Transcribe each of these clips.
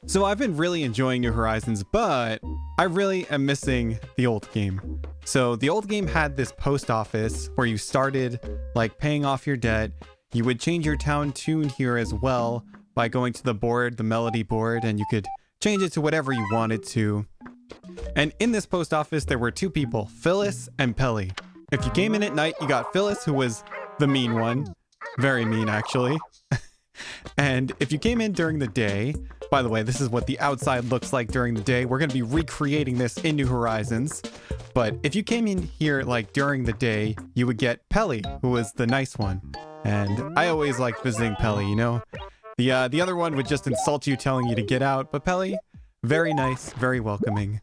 So I've been really enjoying New Horizons, but I really am missing the old game. So the old game had this post office where you started like paying off your debt. You would change your town tune here as well by going to the board, the melody board, and you could change it to whatever you wanted to. And in this post office, there were two people, Phyllis and Pelly. If you came in at night, you got Phyllis, who was the mean one. Very mean, actually. And if you came in during the day, by the way, this is what the outside looks like during the day. We're going to be recreating this in New Horizons. But if you came in here like during the day, you would get Pelly, who was the nice one. And I always liked visiting Pelly, you know? The other one would just insult you, telling you to get out. But Pelly, very nice, very welcoming.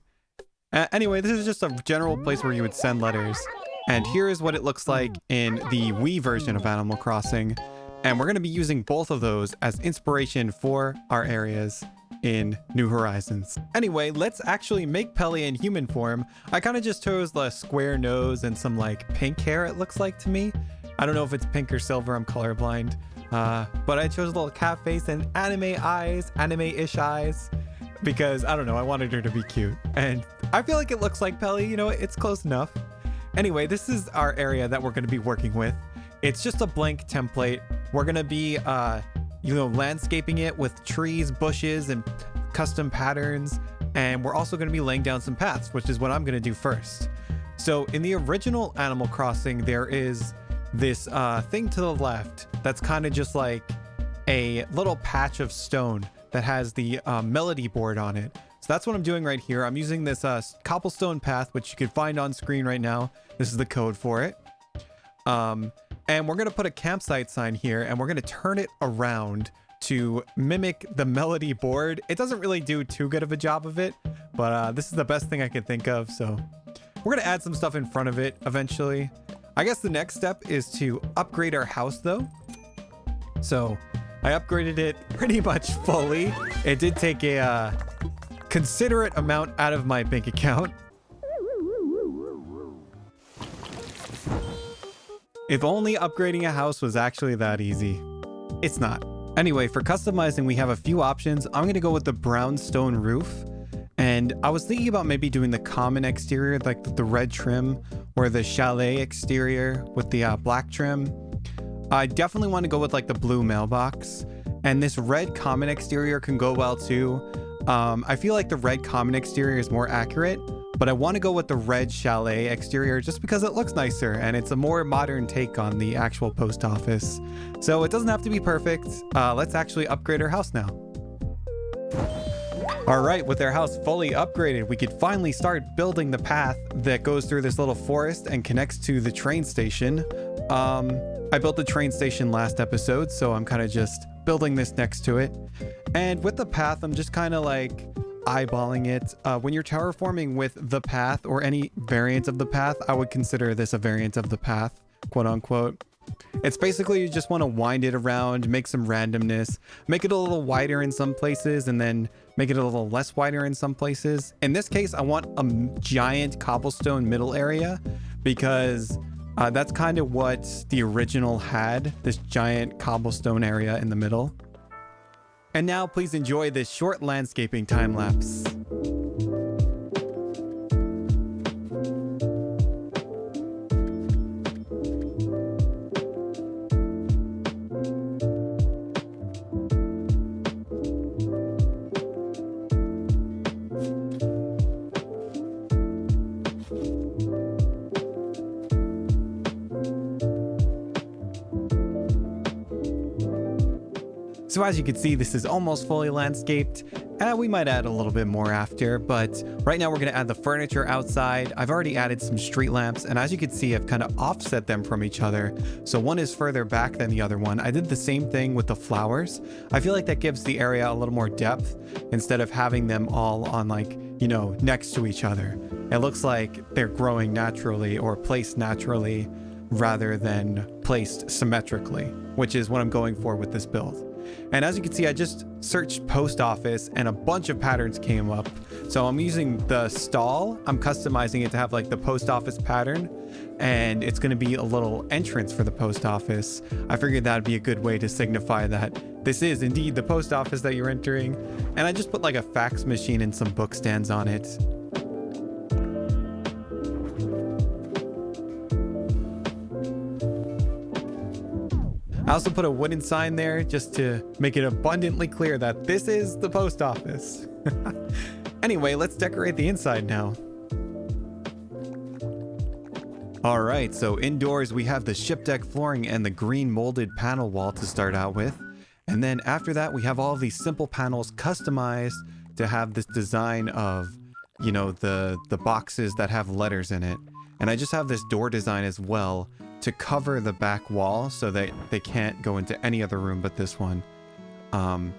Anyway, this is just a general place where you would send letters. And here is what it looks like in the Wii version of Animal Crossing. And we're going to be using both of those as inspiration for our areas in New Horizons. Anyway, let's actually make Pelly in human form. I kind of just chose the square nose and some like pink hair, it looks like to me. I don't know if it's pink or silver, I'm colorblind. But I chose a little cat face and anime eyes, anime-ish eyes, because I don't know, I wanted her to be cute. And I feel like it looks like Pelly, you know, it's close enough. Anyway, this is our area that we're going to be working with. It's just a blank template. We're going to be, landscaping it with trees, bushes, and custom patterns. And we're also going to be laying down some paths, which is what I'm going to do first. So in the original Animal Crossing, there is this thing to the left that's kind of just like a little patch of stone that has the melody board on it. So that's what I'm doing right here. I'm using this cobblestone path, which you can find on screen right now. This is the code for it. And we're going to put a campsite sign here, and we're going to turn it around to mimic the melody board. It doesn't really do too good of a job of it, but this is the best thing I can think of. So we're going to add some stuff in front of it eventually. I guess the next step is to upgrade our house though. So I upgraded it pretty much fully. It did take a considerate amount out of my bank account. If only upgrading a house was actually that easy. It's not. Anyway, for customizing, we have a few options. I'm going to go with the brownstone roof. And I was thinking about maybe doing the common exterior, like the red trim, or the chalet exterior with the black trim. I definitely want to go with like the blue mailbox. And this red common exterior can go well too. I feel like the red common exterior is more accurate, but I want to go with the red chalet exterior just because it looks nicer and it's a more modern take on the actual post office. So it doesn't have to be perfect. Let's actually upgrade our house now. All right, with our house fully upgraded, we could finally start building the path that goes through this little forest and connects to the train station. I built the train station last episode, so I'm kind of just building this next to it. And with the path, I'm just kind of like eyeballing it. When you're terraforming with the path or any variant of the path, I would consider this a variant of the path, quote unquote. It's basically you just want to wind it around, make some randomness, make it a little wider in some places, and then make it a little less wider in some places. In this case, I want a giant cobblestone middle area because that's kind of what the original had, this giant cobblestone area in the middle. And now please enjoy this short landscaping time lapse. So as you can see, this is almost fully landscaped. We might add a little bit more after, but right now we're going to add the furniture outside. I've already added some street lamps, and as you can see, I've kind of offset them from each other. So one is further back than the other one. I did the same thing with the flowers. I feel like that gives the area a little more depth instead of having them all on like, you know, next to each other. It looks like they're growing naturally or placed naturally rather than placed symmetrically, which is what I'm going for with this build. And as you can see, I just searched post office and a bunch of patterns came up. So I'm using the stall. I'm customizing it to have like the post office pattern, and it's going to be a little entrance for the post office. I figured that'd be a good way to signify that this is indeed the post office that you're entering. And I just put like a fax machine and some book stands on it. I also put a wooden sign there just to make it abundantly clear that this is the post office. Anyway, let's decorate the inside now. All right, so indoors we have the ship deck flooring and the green molded panel wall to start out with. And then after that, we have all of these simple panels customized to have this design of, you know, the boxes that have letters in it. And I just have this door design as well to cover the back wall so that they can't go into any other room but this one. And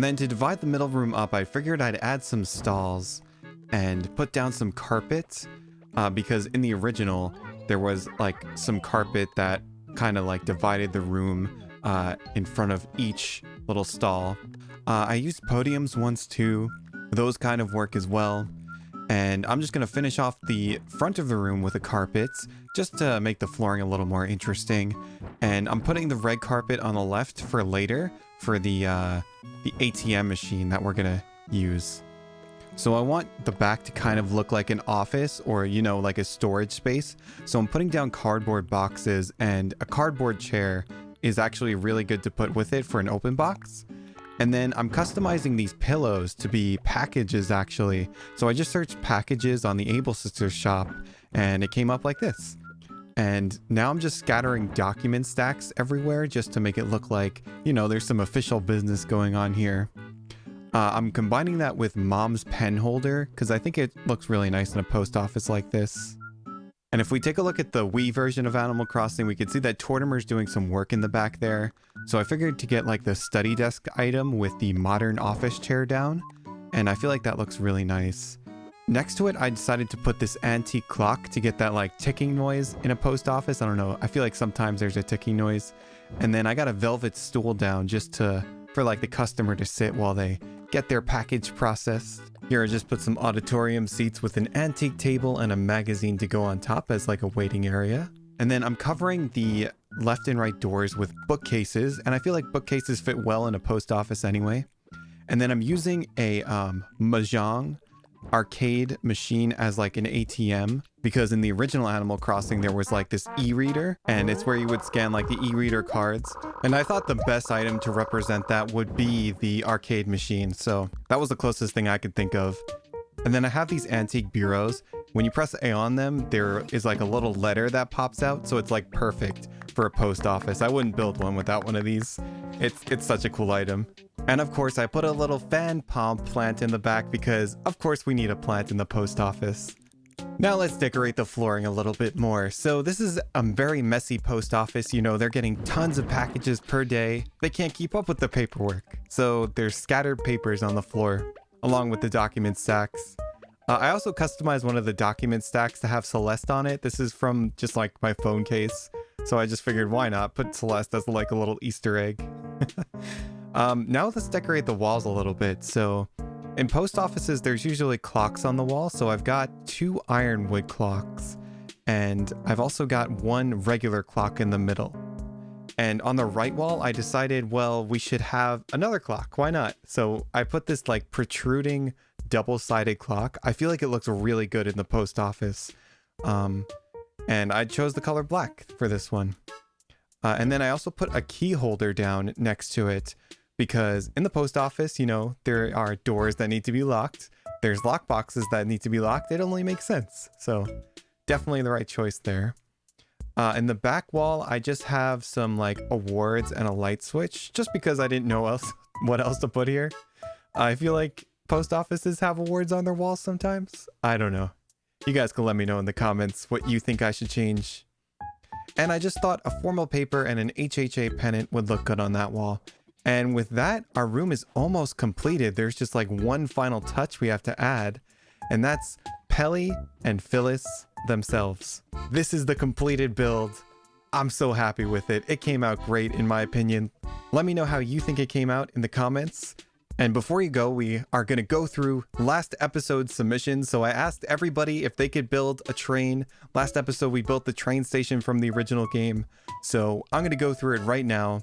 then to divide the middle room up, I figured I'd add some stalls and put down some carpet because in the original, there was like some carpet that kind of like divided the room in front of each little stall. I used podiums once too. Those kind of work as well. And I'm just going to finish off the front of the room with a carpet just to make the flooring a little more interesting. And I'm putting the red carpet on the left for later for the ATM machine that we're going to use. So I want the back to kind of look like an office or, you know, like a storage space. So I'm putting down cardboard boxes, and a cardboard chair is actually really good to put with it for an open box. And then I'm customizing these pillows to be packages actually. So I just searched packages on the Able Sisters shop and it came up like this. And now I'm just scattering document stacks everywhere just to make it look like, you know, there's some official business going on here. I'm combining that with Mom's pen holder because I think it looks really nice in a post office like this. And if we take a look at the Wii version of Animal Crossing, we can see that Tortimer's doing some work in the back there. So I figured to get like the study desk item with the modern office chair down. And I feel like that looks really nice. Next to it, I decided to put this antique clock to get that like ticking noise in a post office. I don't know. I feel like sometimes there's a ticking noise. And then I got a velvet stool down just for like the customer to sit while they get their package processed. Here I just put some auditorium seats with an antique table and a magazine to go on top as like a waiting area. And then I'm covering the left and right doors with bookcases, and I feel like bookcases fit well in a post office anyway. And then I'm using a Mahjong arcade machine as like an ATM because in the original Animal Crossing there was like this e-reader, and it's where you would scan like the e-reader cards. And I thought the best item to represent that would be the arcade machine, so that was the closest thing I could think of. And then I have these antique bureaus. When you press A on them, there is like a little letter that pops out, so it's like perfect for a post office. I wouldn't build one without one of these. It's such a cool item. And of course, I put a little fan palm plant in the back because, of course, we need a plant in the post office. Now let's decorate the flooring a little bit more. So this is a very messy post office. You know, they're getting tons of packages per day. They can't keep up with the paperwork. So there's scattered papers on the floor, along with the document stacks. I also customized one of the document stacks to have Celeste on it. This is from just like my phone case. So I just figured why not put Celeste as like a little Easter egg. Now let's decorate the walls a little bit. So in post offices, there's usually clocks on the wall. So I've got 2 ironwood clocks, and I've also got 1 regular clock in the middle. And on the right wall, I decided, well, we should have another clock. Why not? So I put this like protruding double-sided clock. I feel like it looks really good in the post office. And I chose the color black for this one. And then I also put a key holder down next to it because in the post office, you know, there are doors that need to be locked. There's lock boxes that need to be locked. It only makes sense. So definitely the right choice there. In the back wall, I just have some like awards and a light switch just because I didn't know what else to put here. I feel like post offices have awards on their walls sometimes. I don't know. You guys can let me know in the comments what you think I should change. And I just thought a formal paper and an HHA pennant would look good on that wall. And with that, our room is almost completed. There's just like one final touch we have to add, and that's Pelly and Phyllis themselves. This is the completed build. I'm so happy with it. It came out great in my opinion. Let me know how you think it came out in the comments. And before you go, we are going to go through last episode's submissions. So I asked everybody if they could build a train. Last episode, we built the train station from the original game. So I'm going to go through it right now.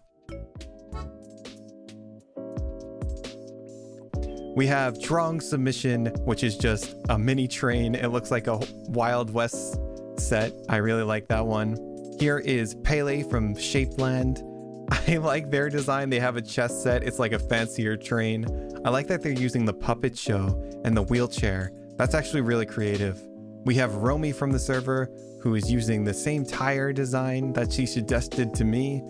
We have Trong Submission, which is just a mini train. It looks like a Wild West set. I really like that one. Here is Pele from Shapeland. I like their design. They have a chess set. It's like a fancier train. I like that they're using the puppet show and the wheelchair. That's actually really creative. We have Romy from the server, who is using the same tire design that she suggested to me.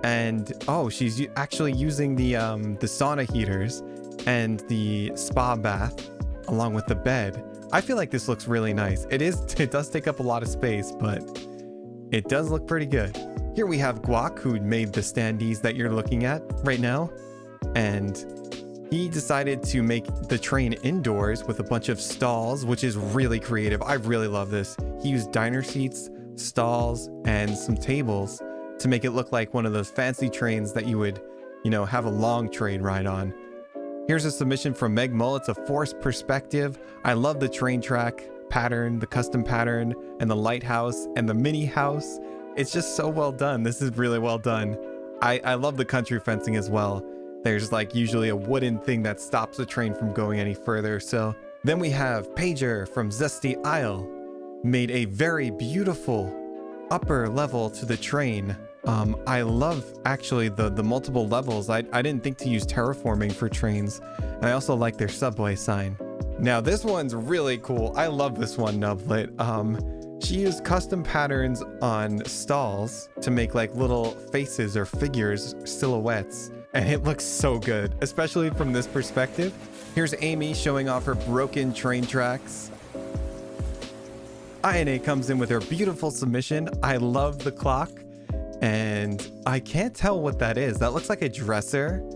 And oh, she's actually using the sauna heaters and the spa bath along with the bed. I feel like this looks really nice. It does take up a lot of space, but it does look pretty good. Here we have Guac, who made the standees that you're looking at right now. And he decided to make the train indoors with a bunch of stalls, which is really creative. I really love this. He used diner seats, stalls, and some tables to make it look like one of those fancy trains that you would, have a long train ride on. Here's a submission from Meg Mull. It's a forced perspective. I love the train track pattern, the custom pattern, and the lighthouse and the mini house. It's just so well done. This is really well done. I love the country fencing as well. There's like usually a wooden thing that stops the train from going any further. So then we have Pager from Zesty Isle, made a very beautiful upper level to the train. I love actually the multiple levels. I didn't think to use terraforming for trains. And I also like their subway sign. Now this one's really cool. I love this one, Nublet. She used custom patterns on stalls to make like little faces or figures, silhouettes. And it looks so good, especially from this perspective. Here's Amy showing off her broken train tracks. INA comes in with her beautiful submission. I love the clock, and I can't tell what that is. That looks like a dresser.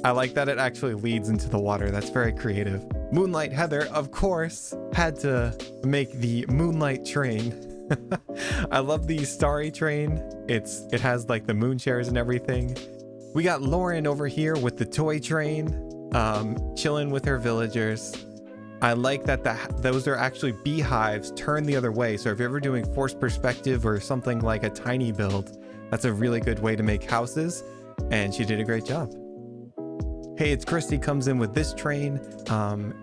I like that it actually leads into the water. That's very creative. Moonlight Heather, of course, had to make the Moonlight train. I love the starry train. It has like the moon chairs and everything. We got Lauren over here with the toy train, chilling with her villagers. I like that those are actually beehives turned the other way. So if you're ever doing forced perspective or something like a tiny build, that's a really good way to make houses. And she did a great job. Hey, it's Christy comes in with this train.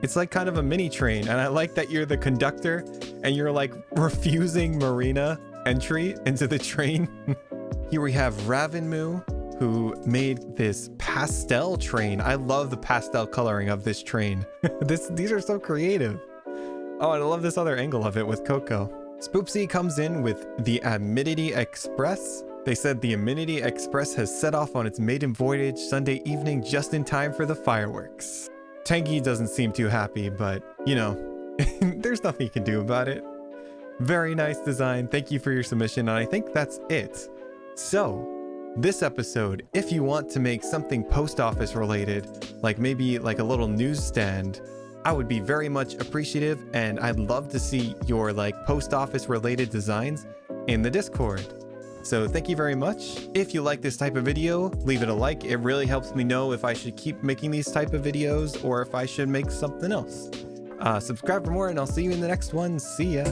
It's like kind of a mini train. And I like that you're the conductor and you're like refusing Marina entry into the train. Here we have Ravenmu, who made this pastel train. I love the pastel coloring of this train. These are so creative. Oh, and I love this other angle of it with Coco. Spoopsy comes in with the Amenity Express. They said the Amenity Express has set off on its maiden voyage Sunday evening just in time for the fireworks. Tangy doesn't seem too happy, but there's nothing you can do about it. Very nice design. Thank you for your submission. And I think that's it. So this episode, if you want to make something post office related, like maybe like a little newsstand, I would be very much appreciative, and I'd love to see your like post office related designs in the Discord. So thank you very much. If you like this type of video, leave it a like. It really helps me know if I should keep making these type of videos or if I should make something else. Subscribe for more, and I'll see you in the next one. See ya.